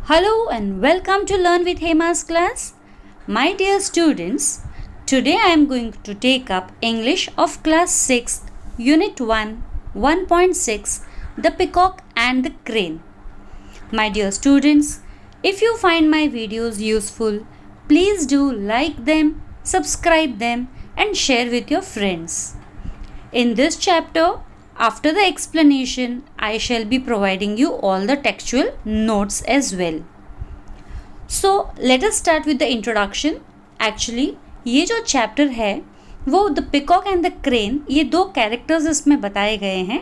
Hello and welcome to Learn with Hema's class. My dear students, today I am going to take up English of class 6, Unit 1, 1.6, The Peacock and the Crane. My dear students, if you find my videos useful, please do like them, subscribe them and share with your friends. In this chapter, after the explanation, I shall be providing you all the textual notes as well. So, let us start with the introduction. Actually, ये जो chapter है वो the peacock and the crane, ये दो characters इसमें बताए गए हैं,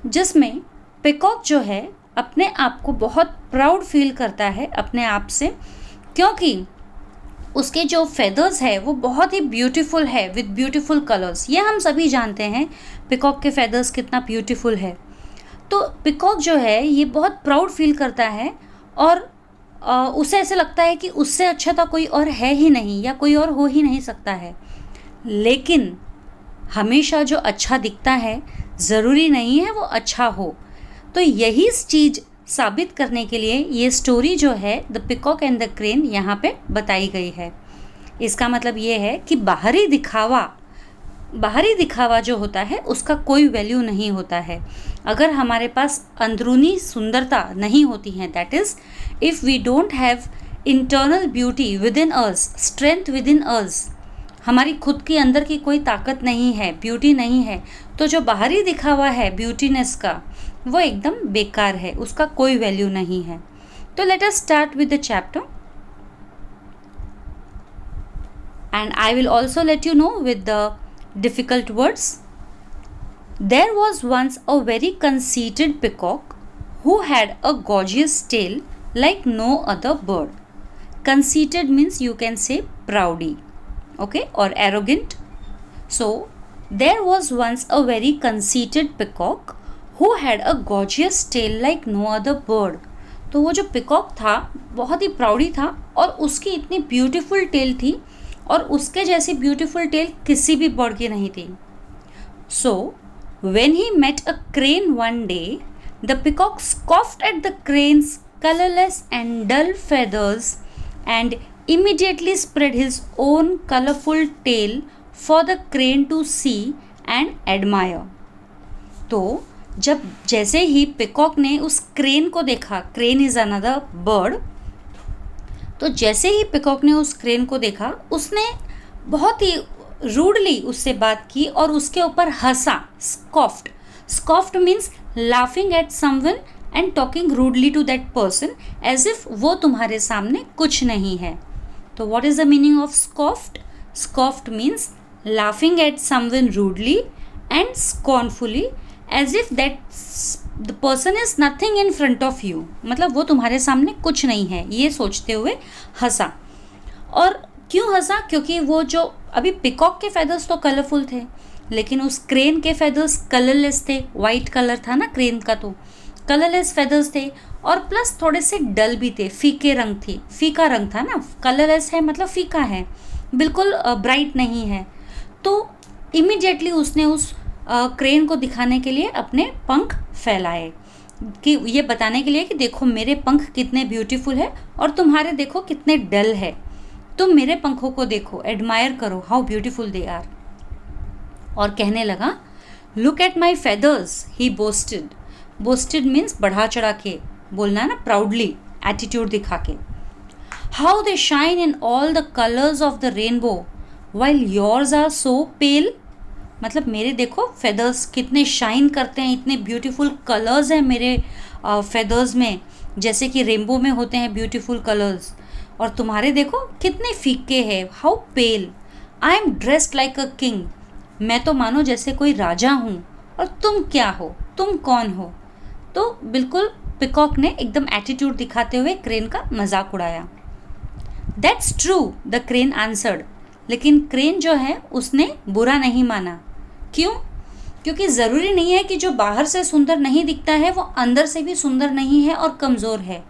जिसमें पिकॉक जो है अपने आप को बहुत प्राउड फील करता है अपने आप से, क्योंकि उसके जो फेदर्स है वो बहुत ही ब्यूटीफुल है विद ब्यूटीफुल कलर्स. ये हम सभी जानते हैं पिकॉक के फेदर्स कितना ब्यूटीफुल है. तो पिकॉक जो है ये बहुत प्राउड फील करता है और उसे ऐसे लगता है कि उससे अच्छा तो कोई और है ही नहीं या कोई और हो ही नहीं सकता है. लेकिन हमेशा जो अच्छा दिखता है ज़रूरी नहीं है वो अच्छा हो. तो यही चीज़ साबित करने के लिए ये स्टोरी जो है the peacock and the crane यहाँ पे बताई गई है. इसका मतलब ये है कि बाहरी दिखावा जो होता है उसका कोई वैल्यू नहीं होता है. अगर हमारे पास अंदरूनी सुंदरता नहीं होती है, that is if we don't have internal beauty within us, strength within us, हमारी खुद के अंदर की कोई ताकत नहीं है, ब्यूटी नहीं है, तो जो बाहरी दिखावा है ब्यूटीनेस का वो एकदम बेकार है, उसका कोई वैल्यू नहीं है. तो let us start with the chapter and I will also let you know with the difficult words. There was once a very conceited peacock who had a gorgeous tail like no other bird. Conceited means you can say proudy, okay, or arrogant. So there was once a very conceited peacock who had a gorgeous tail like no other bird. तो वो जो peacock था बहुत ही प्राउडी था और उसकी इतनी beautiful tell थी और उसके जैसी ब्यूटीफुल टेल किसी भी बर्ड की नहीं थी. सो when he met a crane one day, the peacock scoffed at the crane's colorless and dull feathers and immediately spread his own colorful tail for the crane to see and admire. तो जब जैसे ही peacock ने उस crane को देखा, crane is another bird, तो जैसे ही peacock ने उस क्रेन को देखा उसने बहुत ही रूडली उससे बात की और उसके ऊपर हंसा. Scoffed means laughing at someone and talking rudely to that person as if वो तुम्हारे सामने कुछ नहीं है. तो what is the meaning of scoffed means laughing at someone rudely and scornfully as if that the person is nothing in front of you, मतलब वो तुम्हारे सामने कुछ नहीं है, ये सोचते हुए हंसा. और क्यों हंसा? क्योंकि वो जो अभी पिकॉक के फेदर्स तो कलरफुल थे लेकिन उस क्रेन के फेदर्स कलरलेस थे. वाइट कलर था ना क्रेन का, तो कलरलेस फेदर्स थे और प्लस थोड़े से डल भी थे, फीका रंग था ना. कलरलेस है मतलब फीका है, बिल्कुल ब्राइट नहीं है. तो इमीडिएटली उसने उस क्रेन को दिखाने के लिए अपने पंख फैलाए, कि ये बताने के लिए कि देखो मेरे पंख कितने ब्यूटीफुल है और तुम्हारे देखो कितने डल है. तुम मेरे पंखों को देखो, एडमायर करो, हाउ ब्यूटीफुल दे आर. और कहने लगा, look at my feathers, he boasted means बढ़ा चढ़ा के बोलना ना, प्राउडली एटीट्यूड दिखा के. How they shine in all the colours of the rainbow while yours are so pale. मतलब मेरे देखो फेदर्स कितने शाइन करते हैं, इतने ब्यूटीफुल कलर्स हैं मेरे फेदर्स में, जैसे कि रेनबो में होते हैं ब्यूटीफुल कलर्स, और तुम्हारे देखो कितने फीके हैं. How pale. I am dressed like a king, मैं तो मानो जैसे कोई राजा हूँ, और तुम क्या हो, तुम कौन हो. तो बिल्कुल पिकॉक ने एकदम एटीट्यूड दिखाते हुए क्रेन का मजाक उड़ाया. That's true, the crane answered. लेकिन क्रेन जो है उसने बुरा नहीं माना. क्यों? क्योंकि ज़रूरी नहीं है कि जो बाहर से सुंदर नहीं दिखता है वो अंदर से भी सुंदर नहीं है और कमज़ोर है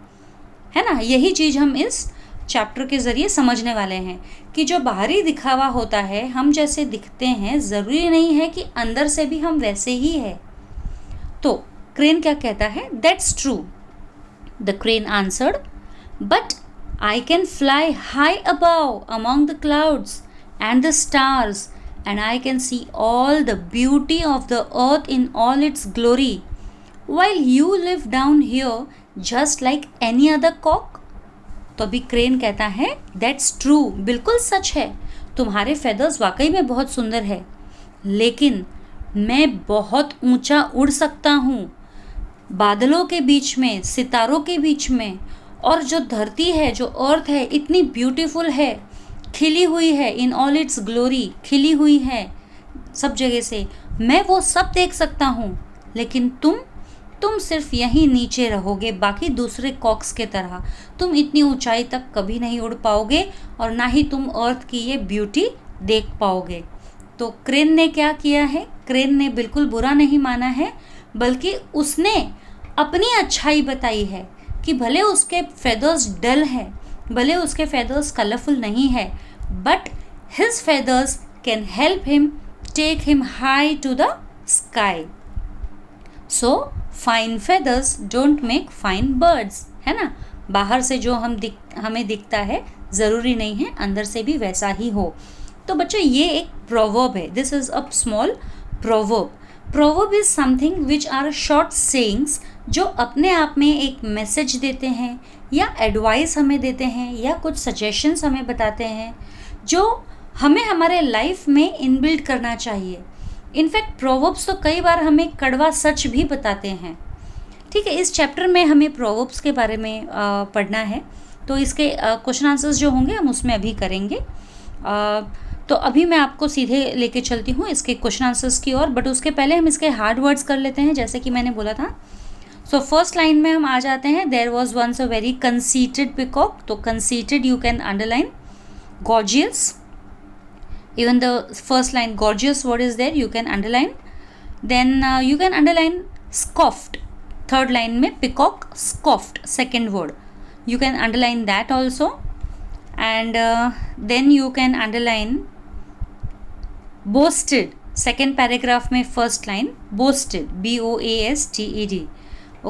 ना. यही चीज़ हम इस चैप्टर के ज़रिए समझने वाले हैं कि जो बाहरी दिखावा होता है, हम जैसे दिखते हैं, ज़रूरी नहीं है कि अंदर से भी हम वैसे ही है. तो क्रेन क्या कहता है? That's true, the crane answered. But I can fly high above among the clouds and the stars, and I can see all the beauty of the earth in all its glory, while you live down here just like any other cock. तो अभी crane कहता है that's true, बिल्कुल सच है, तुम्हारे feathers वाकई में बहुत सुंदर है, लेकिन मैं बहुत ऊंचा उड़ सकता हूँ, बादलों के बीच में, सितारों के बीच में, और जो धरती है, जो अर्थ है, इतनी ब्यूटीफुल है, खिली हुई है, इन ऑल इट्स ग्लोरी, खिली हुई है सब जगह से, मैं वो सब देख सकता हूँ, लेकिन तुम सिर्फ यहीं नीचे रहोगे, बाकी दूसरे कॉक्स के तरह तुम इतनी ऊंचाई तक कभी नहीं उड़ पाओगे, और ना ही तुम अर्थ की ये ब्यूटी देख पाओगे। तो क्रेन ने क्या किया है? क्रेन ने बिल्कुल बुरा नहीं माना है, बल्कि उसने अपनी अच्छाई बताई है कि भले उसके फेदर्स डल है, भले उसके फेदर्स कलरफुल नहीं है, but his feathers can help him take him high to the sky. So fine feathers don't make fine birds, है ना। बाहर से जो हमें दिखता है ज़रूरी नहीं है अंदर से भी वैसा ही हो। तो बच्चों ये एक प्रोवर्ब है, this is a small proverb. Proverb is something which are short sayings जो अपने आप में एक मैसेज देते हैं या एडवाइस हमें देते हैं या कुछ सजेशंस हमें बताते हैं जो हमें हमारे लाइफ में इनबिल्ड करना चाहिए। इनफैक्ट प्रोवर्ब्स तो कई बार हमें कड़वा सच भी बताते हैं। ठीक है, इस चैप्टर में हमें प्रोवर्ब्स के बारे में पढ़ना है, तो इसके क्वेश्चन आंसर्स जो होंगे हम उसमें अभी करेंगे। तो अभी मैं आपको सीधे लेके चलती हूँ इसके क्वेश्चन आंसर्स की ओर, बट उसके पहले हम इसके हार्ड वर्ड्स कर लेते हैं, जैसे कि मैंने बोला था। सो फर्स्ट लाइन में हम आ जाते हैं, there was once a very conceited peacock. तो conceited you can underline, gorgeous, even the first line gorgeous word is there, you can underline. Then you can underline scoffed, third line mein peacock scoffed, second word, you can underline that also. And then you can underline boasted, second paragraph mein first line boasted, boasted,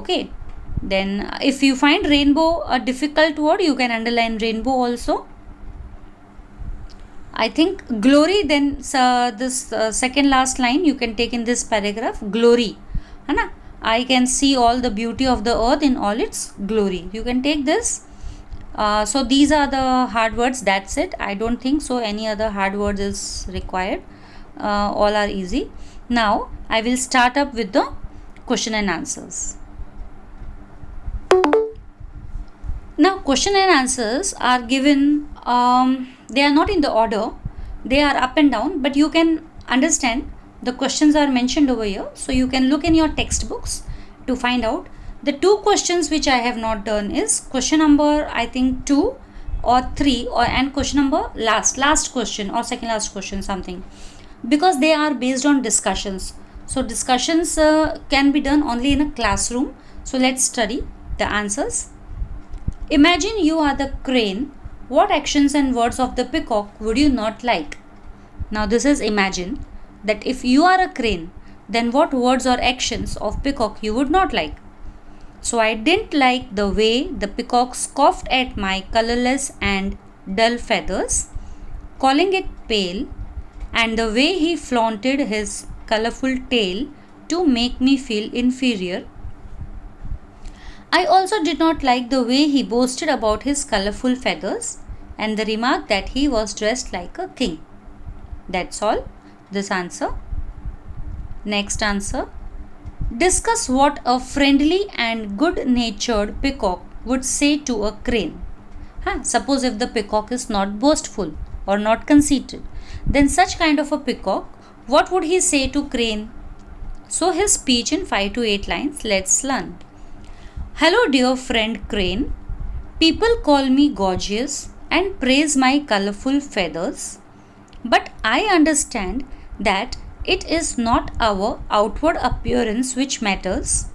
okay. Then if you find rainbow a difficult word, you can underline rainbow also. I think glory, then this second last line you can take in this paragraph, glory, है ना। I can see all the beauty of the earth in all its glory, you can take this. So these are the hard words, that's it. I don't think so any other hard words is required, all are easy. Now I will start up with the question and answers. Now question and answers are given, they are not in the order, they are up and down, but you can understand the questions are mentioned over here, so you can look in your textbooks to find out. The two questions which I have not done is question number I think 2 or 3 or and question number last question or second last question something, because they are based on discussions. So discussions can be done only in a classroom. So let's study the answers. Imagine you are the crane. What actions and words of the peacock would you not like? Now this is imagine that if you are a crane, then what words or actions of peacock you would not like? So I didn't like the way the peacock scoffed at my colorless and dull feathers, calling it pale, and the way he flaunted his colorful tail to make me feel inferior. I also did not like the way he boasted about his colorful feathers and the remark that he was dressed like a king. That's all, this answer. Next answer. Discuss what a friendly and good-natured peacock would say to a crane. Suppose if the peacock is not boastful or not conceited, then such kind of a peacock, what would he say to crane? So his speech in 5 to 8 lines, let's learn. Hello dear friend crane, people call me gorgeous and praise my colorful feathers, but I understand that it is not our outward appearance which matters.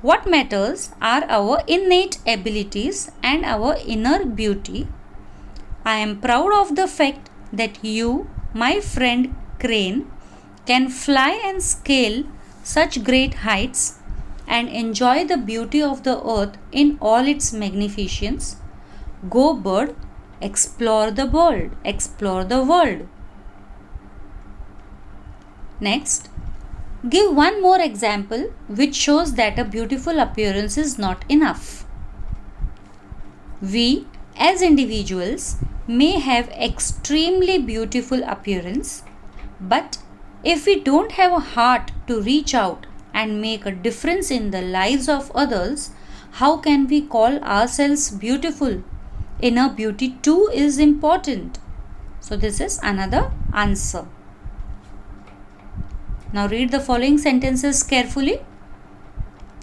What matters are our innate abilities and our inner beauty. I am proud of the fact that you, my friend crane, can fly and scale such great heights, and enjoy the beauty of the earth in all its magnificence. Go, bird, explore the world. Explore the world. Next, give one more example which shows that a beautiful appearance is not enough. We as individuals may have extremely beautiful appearance, but if we don't have a heart to reach out and make a difference in the lives of others, how can we call ourselves beautiful? Inner beauty too is important. So this is another answer. Now read the following sentences carefully.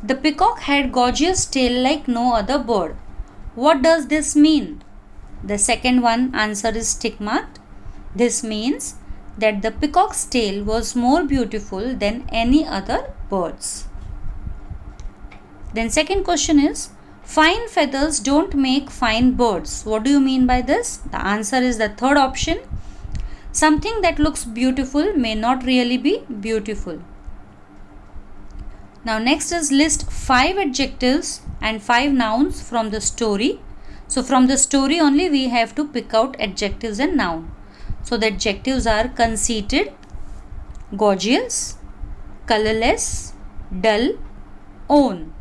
The peacock had gorgeous tail like no other bird. What does this mean? The second one answer is tick marked. This means that the peacock's tail was more beautiful than any other bird's. Then second question is, fine feathers don't make fine birds. What do you mean by this? The answer is the third option. Something that looks beautiful may not really be beautiful. Now next is list 5 adjectives and 5 nouns from the story. So from the story only we have to pick out adjectives and noun. So the adjectives are conceited, gorgeous, colorless, dull, own.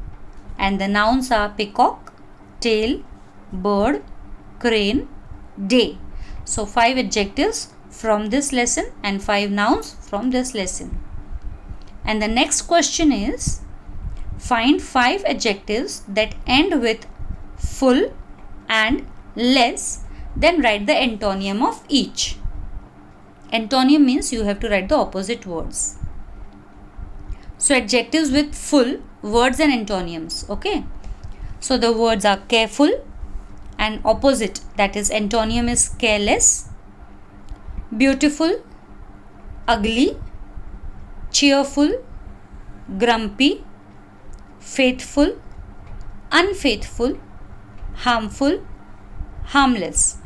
And the nouns are peacock, tail, bird, crane, day. So 5 adjectives from this lesson and 5 nouns from this lesson. And the next question is, find 5 adjectives that end with full and less, then write the antonym of each. Antonym means you have to write the opposite words. So adjectives with full, words and antonyms. Okay. So the words are careful and opposite, that is antonym is careless, beautiful, ugly, cheerful, grumpy, faithful, unfaithful, harmful, harmless.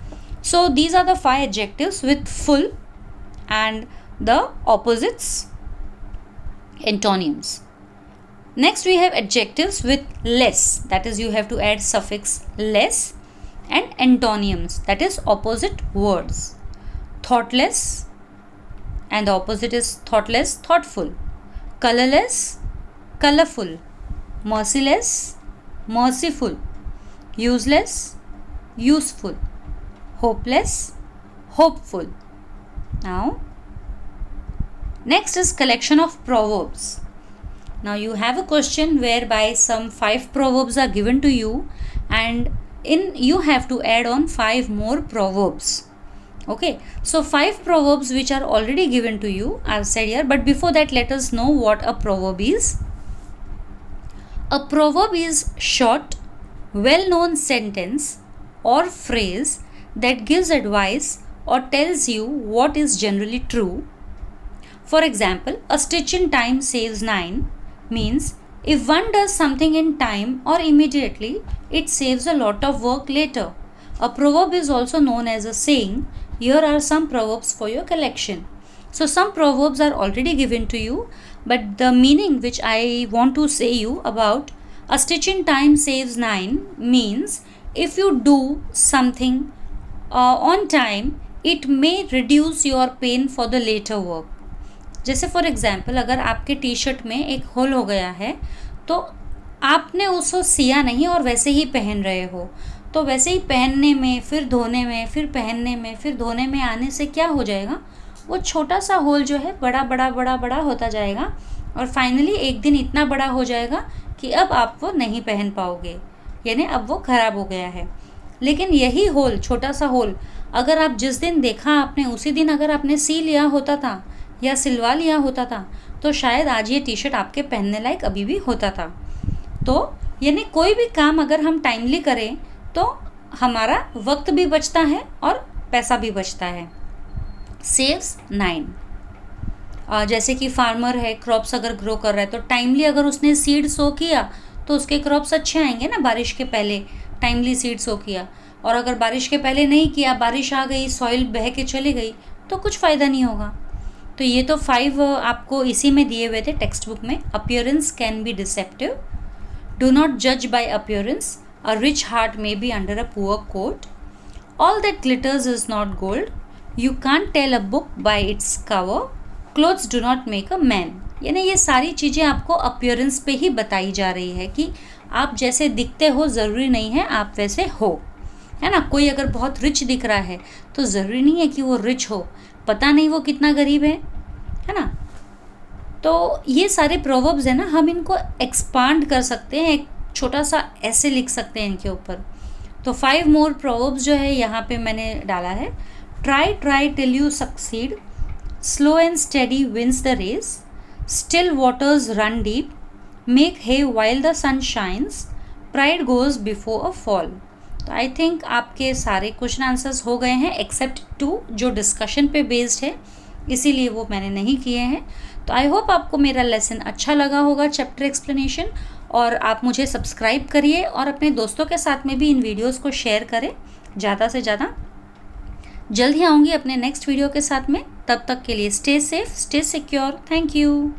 So these are the 5 adjectives with full and the opposites, antonyms. Next we have adjectives with less, that is you have to add suffix less, and antonyms, that is opposite words. Thoughtless, and the opposite is thoughtless, thoughtful. Colorless, colorful. Merciless, merciful. Useless, useful. Hopeless, hopeful. Now next is collection of proverbs. Now you have a question whereby some 5 proverbs are given to you, and you have to add on 5 more proverbs. Okay, so 5 proverbs which are already given to you are said here, but before that let us know what a proverb is. A proverb is short, well-known sentence or phrase that gives advice or tells you what is generally true. For example, a stitch in time saves 9 means if one does something in time or immediately, it saves a lot of work later. A proverb is also known as a saying. Here are some proverbs for your collection. So some proverbs are already given to you, but the meaning which I want to say you about, a stitch in time saves 9 means if you do something on time, it may reduce your pain for the later work. जैसे for example अगर आपके T shirt में एक whole हो गया है तो आपने उसको सिया नहीं और वैसे ही पहन रहे हो, तो वैसे ही पहनने में, फिर धोने में, फिर पहनने में, फिर धोने में आने से क्या हो जाएगा, वो छोटा सा होल जो है बड़ा बड़ा बड़ा बड़ा होता जाएगा और फाइनली एक दिन इतना बड़ा हो जाएगा कि अब आप वो नहीं पहन पाओगे, यानी अब वो ख़राब हो गया है. लेकिन यही होल, छोटा सा होल, अगर आप जिस दिन देखा आपने उसी दिन अगर आपने सी लिया होता था या सिलवा लिया होता था तो शायद आज ये टी शर्ट आपके पहनने लायक अभी भी होता था. तो यानी कोई भी काम अगर हम टाइमली करें तो हमारा वक्त भी बचता है और पैसा भी बचता है. सेव्स 9. जैसे कि फार्मर है, क्रॉप्स अगर ग्रो कर रहा है तो टाइमली अगर उसने सीड सो किया तो उसके क्रॉप्स अच्छे आएंगे ना. बारिश के पहले टाइमली सीड सो किया, और अगर बारिश के पहले नहीं किया, बारिश आ गई, सॉइल बह के चली गई तो कुछ फ़ायदा नहीं होगा. तो ये तो 5 आपको इसी में दिए हुए थे टेक्स्ट बुक में. Appearance can be deceptive. Do not जज by appearance. A rich heart may be under a poor coat. All that glitters is not gold. You can't tell a book by its cover. Clothes do not make a man. यानी ये सारी चीज़ें आपको appearance पे ही बताई जा रही है कि आप जैसे दिखते हो ज़रूरी नहीं है आप वैसे हो, है ना. कोई अगर बहुत रिच दिख रहा है तो ज़रूरी नहीं है कि वो रिच हो, पता नहीं वो कितना गरीब है ना. तो ये सारे प्रोवर्ब्स है ना, हम इनको एक्सपांड कर सकते हैं, एक छोटा सा ऐसे लिख सकते हैं इनके ऊपर. तो 5 मोर प्रोवर्ब्स जो है यहाँ पे मैंने डाला है. Try try till you succeed. Slow and steady wins the race. Still waters run deep. Make hay while the sun shines. Pride goes before a fall. तो आई थिंक आपके सारे क्वेश्चन आंसर्स हो गए हैं एक्सेप्ट 2 जो discussion पे based है, इसीलिए वो मैंने नहीं किए हैं. तो आई होप आपको मेरा लेसन अच्छा लगा होगा, चैप्टर एक्सप्लेनेशन. और आप मुझे सब्सक्राइब करिए और अपने दोस्तों के साथ में भी इन वीडियोस को शेयर करें ज़्यादा से ज़्यादा. जल्द ही आऊँगी अपने नेक्स्ट वीडियो के साथ में. तब तक के लिए stay safe, stay secure. Thank you.